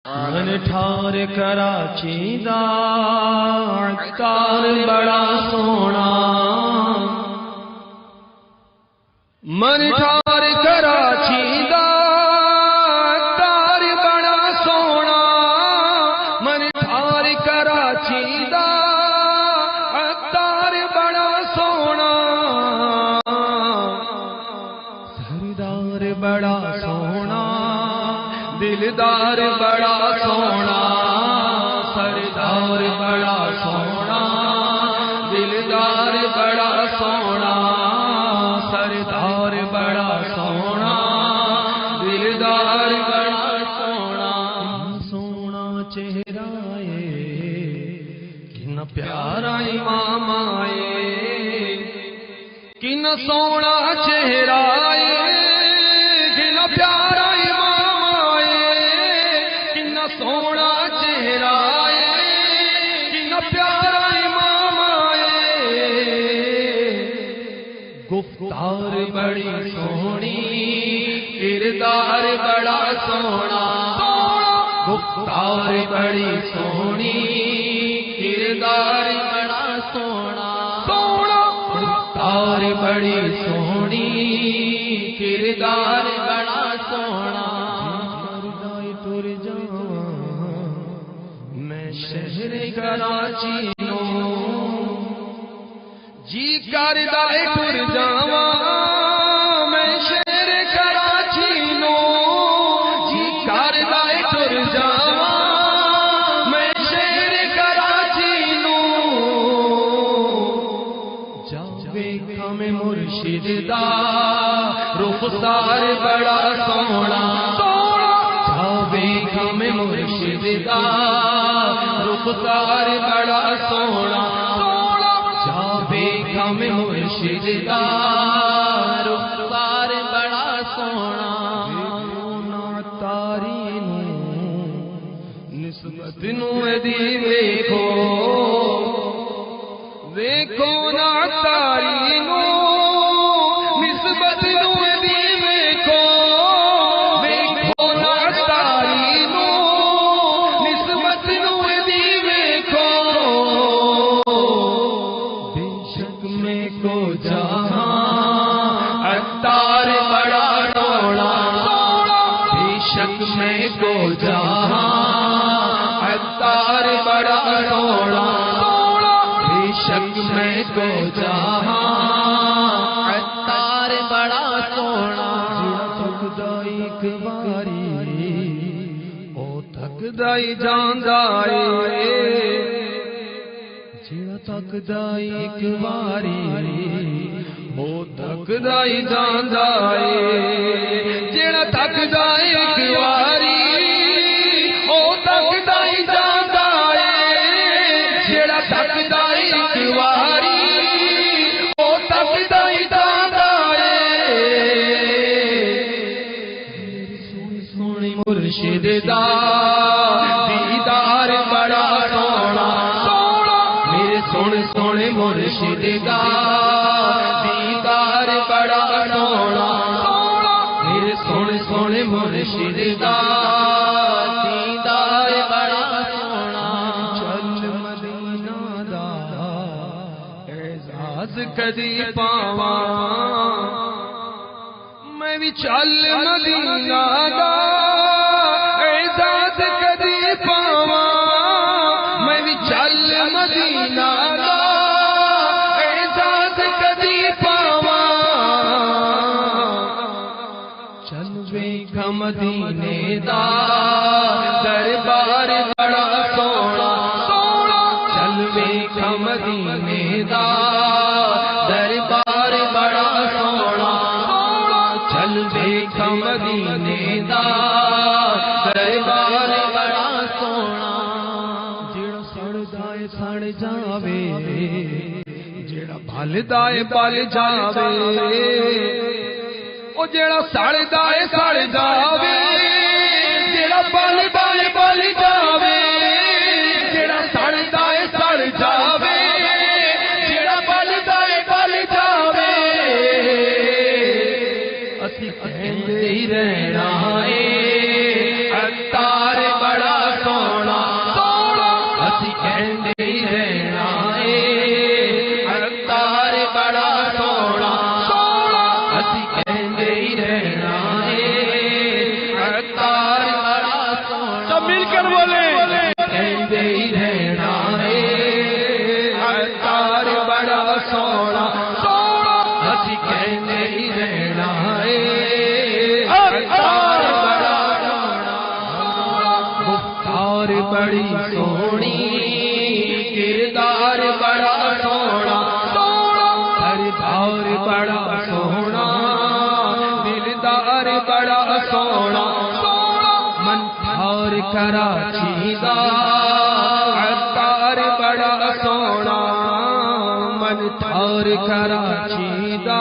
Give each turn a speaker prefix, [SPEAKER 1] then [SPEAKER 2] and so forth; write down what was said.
[SPEAKER 1] من ٹھار کراچی دا عطار بڑا سونا، من ٹھار کراچی دا عطار بڑا سونا، من ٹھار کراچی دا عطار بڑا سونا، سردار بڑا سونا، دلدار بڑا سونا، سردار بڑا سونا، دلدار بڑا سونا، سردار بڑا سونا، دلدار بڑا سونا، سونا چہرہ کنا پیارا امام آئے، کنا سونا چہرہ کنا پیارا سونا چہرہ کنا پیارا امام آئے، گفتار بڑی سونی، کردار بڑا سونا، گفتار بڑی سونی، کردار بڑا سونا، گفتار بڑی سونی، کردار بڑا سونا، شہر کراچی نو جی کردہ ٹر جاواں، میں شہر کراچی نو جی کردہ ٹر جاواں، میں شہر کراچی نو جاوے کم مرشد دا رخسار بڑا سونا، جاوے کم مرشد دا رخسار بڑا سونا، جاوے کم مرشد دا رخسار بڑا سونا، تاری نسبت نو دی ویکھو، ویکھو نا تاری نو نسبت نو دی ویکھو، ویکھو نا تاری نو نسبت نو دی ویکھو، بے شک میں کو جہاں عطار بڑا سونا، بے شک میں کو جہاں عطار بڑا سونا، بے شک میں کو جہاں عطار بڑا سونا، تھک دائی ایک باری او تھک دائی جاندا اے، جیڑا تھک دائی ایک باری او تھک دائی جاندا اے، جیڑا تھک دائی ایک باری او تھک دائی جاندا اے، جیڑا تھک دائی ایک باری او تھک دائی جاندا اے، سونی مرشد دا دیدار بڑا سونا، میرے سونے مرشد دا دیدار بڑا سونا، میرے سونے مرشد دا دیدار بڑا سونا، چل مدینہ دا اعزاز کدی پاواں، میں بھی چل مدینہ دا اعزاز کدی پاواں، میں بھی چل مدینہ دا اعزاز کدی پاواں، چل ویکھ مدینے دا دربار بڑا سونا، چل ویکھ مدینے دا دربار بڑا سونا، چل ویکھ مدینے دا دربار بڑا سونا، جیڑا سڑدا اے سڑ جاوے، جیڑا بھلدا اے بھل جاوے، او جیڑا سڑدا اے سڑ جاوے، جیڑا بھلدا اے بھل جاوے، جیڑا سڑدا اے سڑ جاوے، جیڑا بھلدا اے بھل جاوے، اسی کہندے ہی رہنا اے عطار بڑا مل کر بولے کہندے رہنا ہے عطار بڑا سونا سونا اسی کہندے رہنا ہے عطار بڑا سونا گفتار بڑی سونی کردار بڑا سونا سردار بڑا سونا دلدار بڑا سونا منتھار کراچی دا عطار بڑا سونا منتھار کراچی دا